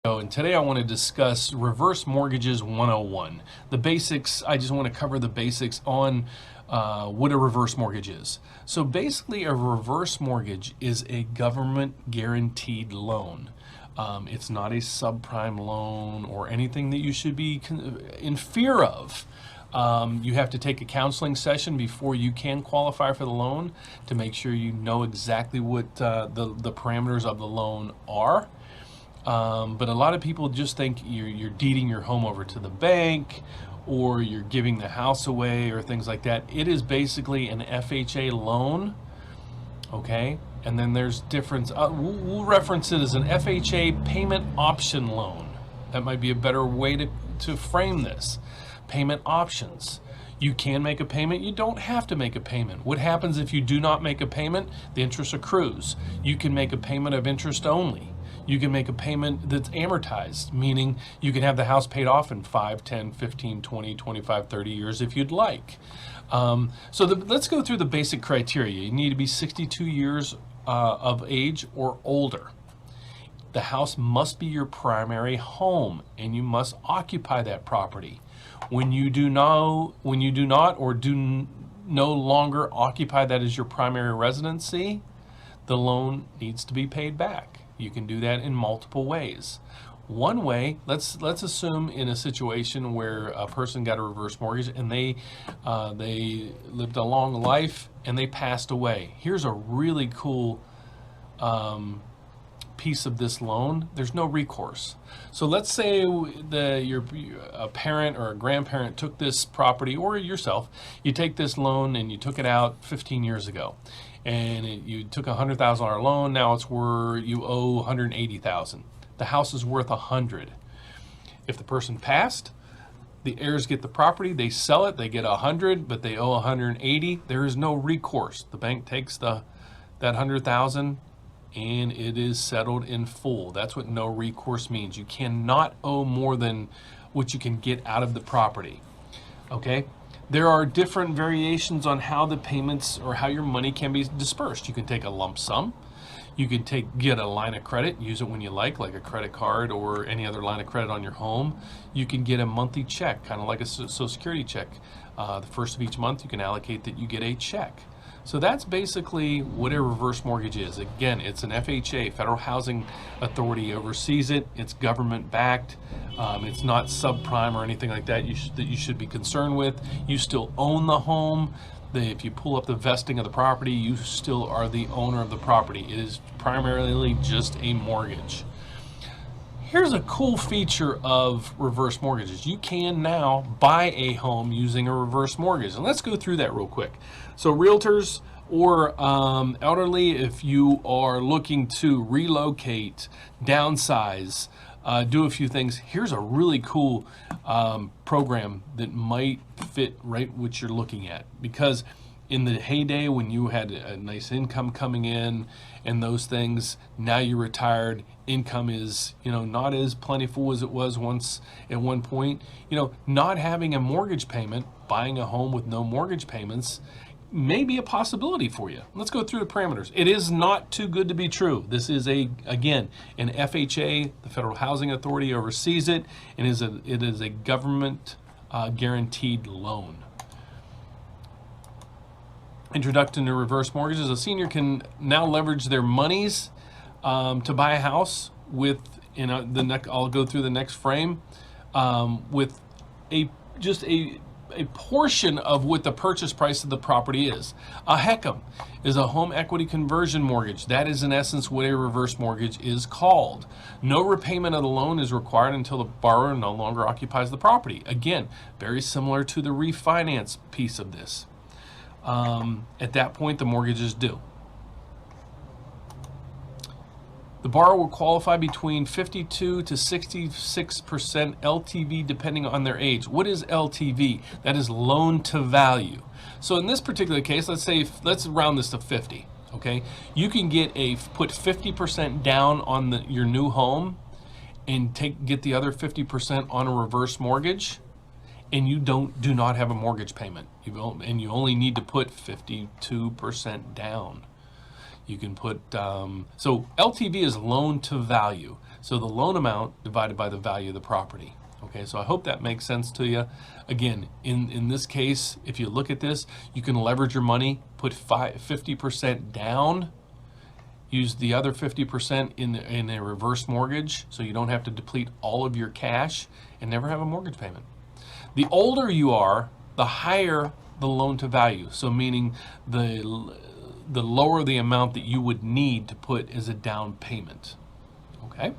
And today I want to discuss reverse mortgages 101. The basics, I just want to cover the basics on what a reverse mortgage is. So basically a reverse mortgage is a government guaranteed loan. It's not a subprime loan or anything that you should be in fear of. You have to take a counseling session before you can qualify for the loan to make sure you know exactly what the parameters of the loan are. But a lot of people just think you're deeding your home over to the bank or you're giving the house away or things like that. It is basically an FHA loan, okay? And then there's difference. We'll reference it as an FHA payment option loan. That might be a better way to frame this. Payment options. You can make a payment, you don't have to make a payment. What happens if you do not make a payment? The interest accrues. You can make a payment of interest only. You can make a payment that's amortized, meaning you can have the house paid off in 5, 10, 15, 20, 25, 30 years if you'd like. Let's go through the basic criteria. You need to be 62 years of age or older. The house must be your primary home and you must occupy that property. When you do not or do no longer occupy that as your primary residency, the loan needs to be paid back. You can do that in multiple ways. One way, let's assume in a situation where a person got a reverse mortgage and they lived a long life and they passed away. Here's a really cool piece of this loan. There's no recourse. So let's say a parent or a grandparent took this property, or yourself, you take this loan and you took it out 15 years ago. And you took a $100,000 loan. Now you owe $180,000. The house is worth $100,000. If the person passed, the heirs get the property. They sell it. They get $100,000, but they owe $180,000. There is no recourse. The bank takes that $100,000 and it is settled in full. That's what no recourse means. You cannot owe more than what you can get out of the property. Okay. There are different variations on how the payments or how your money can be dispersed. You can take a lump sum. You can get a line of credit, use it when you like a credit card or any other line of credit on your home. You can get a monthly check, kind of like a Social Security check. The first of each month, you can allocate that you get a check. So that's basically what a reverse mortgage is. Again, it's an FHA, Federal Housing Authority oversees it. It's government backed. It's not subprime or anything like that that you should be concerned with. You still own the home. If you pull up the vesting of the property, you still are the owner of the property. It is primarily just a mortgage. Here's a cool feature of reverse mortgages. You can now buy a home using a reverse mortgage. And let's go through that real quick. So realtors or elderly, if you are looking to relocate, downsize, do a few things, here's a really cool program that might fit right what you're looking at. Because in the heyday when you had a nice income coming in and those things, now you're retired, income is not as plentiful as it was once at one point. Not having a mortgage payment, buying a home with no mortgage payments may be a possibility for you. Let's go through the parameters. It is not too good to be true. This is again an FHA, the Federal Housing Authority oversees it, and it is a government guaranteed loan. Introduction to reverse mortgages. A senior can now leverage their monies to buy a house with, I'll go through the next frame, with just a portion of what the purchase price of the property is. A HECM is a home equity conversion mortgage. That is in essence what a reverse mortgage is called. No repayment of the loan is required until the borrower no longer occupies the property. Again, very similar to the refinance piece of this. At that point, the mortgage is due. The borrower will qualify between 52 to 66% LTV depending on their age. What is LTV? That is loan to value. So in this particular case, let's round this to 50. Okay, you can put 50% down on your new home and get the other 50% on a reverse mortgage, and you do not have a mortgage payment. You only need to put 52% down. You can put, so LTV is loan to value. So the loan amount divided by the value of the property. Okay, so I hope that makes sense to you. Again, in this case, if you look at this, you can leverage your money, put 50% down, use the other 50% in a reverse mortgage, so you don't have to deplete all of your cash and never have a mortgage payment. The older you are, the higher the loan to value. So meaning the lower the amount that you would need to put as a down payment. Okay.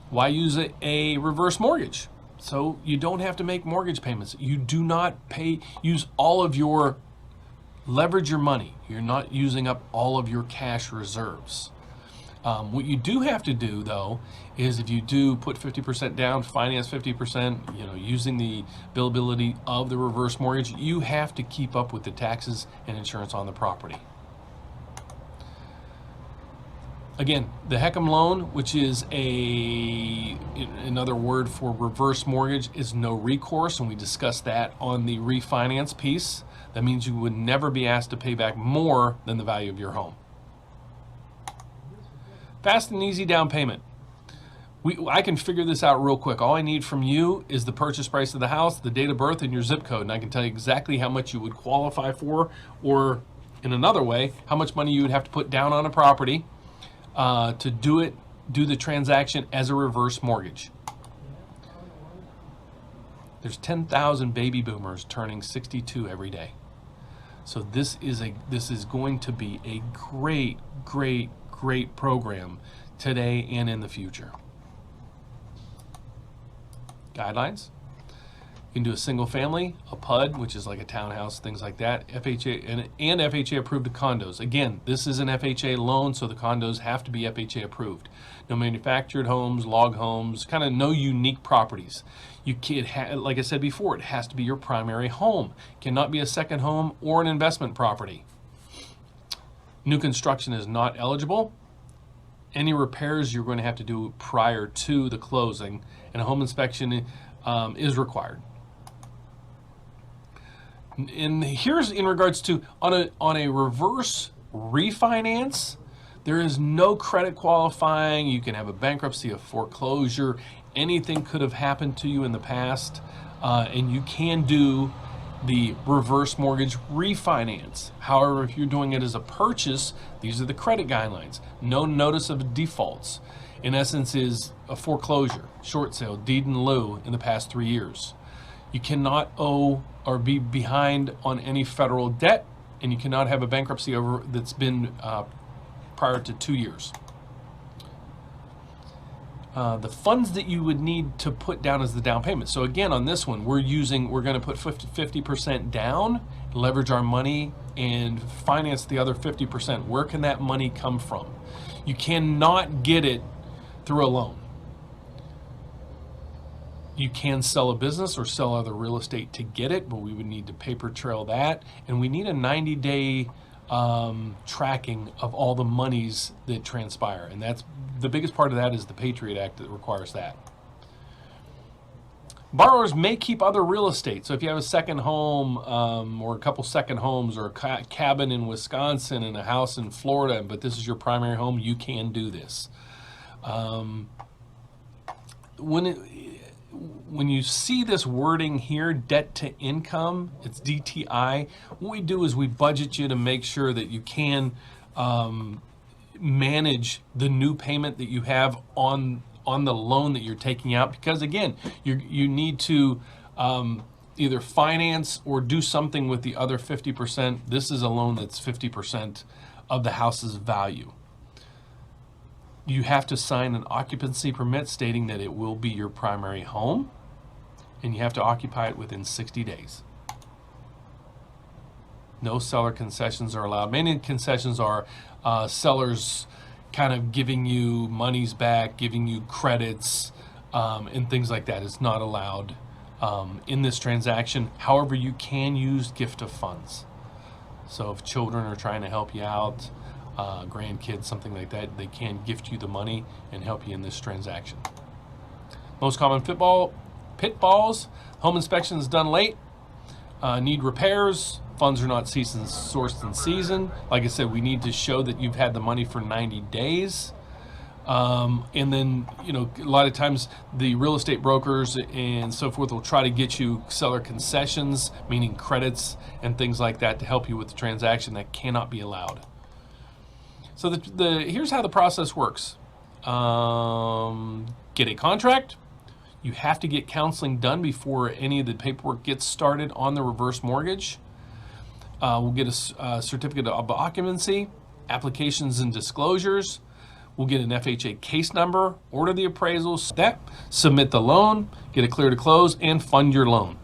Why use a reverse mortgage? So you don't have to make mortgage payments. You do not use all of your, leverage your money. You're not using up all of your cash reserves. What you do have to do, though, is if you do put 50% down, finance 50%, using the billability of the reverse mortgage, you have to keep up with the taxes and insurance on the property. Again, the HECM loan, which is another word for reverse mortgage, is no recourse, and we discussed that on the refinance piece. That means you would never be asked to pay back more than the value of your home. Fast and easy down payment. I can figure this out real quick. All I need from you is the purchase price of the house, the date of birth, and your zip code, and I can tell you exactly how much you would qualify for, or in another way, how much money you would have to put down on a property to do the transaction as a reverse mortgage. There's 10,000 baby boomers turning 62 every day. So this is going to be a great program today and in the future. Guidelines. You can do a single family, a PUD, which is like a townhouse, things like that, FHA and FHA approved condos. Again, this is an FHA loan, so the condos have to be FHA approved. No manufactured homes, log homes, kind of no unique properties. You can't, like I said before, it has to be your primary home. It cannot be a second home or an investment property. New construction is not eligible. Any repairs you're going to have to do prior to the closing, and a home inspection is required. And here's in regards to on a reverse refinance, there is no credit qualifying. You can have a bankruptcy, a foreclosure, anything could have happened to you in the past, and you can do the reverse mortgage refinance. However, if you're doing it as a purchase, these are the credit guidelines. No notice of defaults. In essence, is a foreclosure, short sale, deed in lieu in the past 3 years. You cannot owe or be behind on any federal debt, and you cannot have a bankruptcy that's been prior to 2 years. The funds that you would need to put down as the down payment. So again, on this one, we're going to put 50% down, leverage our money, and finance the other 50%. Where can that money come from? You cannot get it through a loan. You can sell a business or sell other real estate to get it, but we would need to paper trail that, and we need a 90-day tracking of all the monies that transpire, and that's the biggest part of that is the Patriot Act that requires that. Borrowers may keep other real estate. So if you have a second home or a couple second homes or a cabin in Wisconsin and a house in Florida, but this is your primary home, you can do this. When you see this wording here, debt to income, it's DTI, what we do is we budget you to make sure that you can manage the new payment that you have on the loan that you're taking out, because again, you need to either finance or do something with the other 50%. This is a loan that's 50% of the house's value. You have to sign an occupancy permit stating that it will be your primary home, and you have to occupy it within 60 days. No seller concessions are allowed. Many concessions are sellers kind of giving you monies back, giving you credits, and things like that. It's not allowed in this transaction. However, you can use gift of funds. So if children are trying to help you out, grandkids, something like that, they can gift you the money and help you in this transaction. Most common pitfalls: home inspections done late, need repairs, funds are not sourced in season. Like I said, we need to show that you've had the money for 90 days. And then, you know, a lot of times the real estate brokers and so forth will try to get you seller concessions, meaning credits and things like that to help you with the transaction. That cannot be allowed. So here's how the process works. Get a contract. You have to get counseling done before any of the paperwork gets started on the reverse mortgage. We'll get a certificate of occupancy, applications and disclosures. We'll get an FHA case number, order the appraisals, submit the loan, get it clear to close, and fund your loan.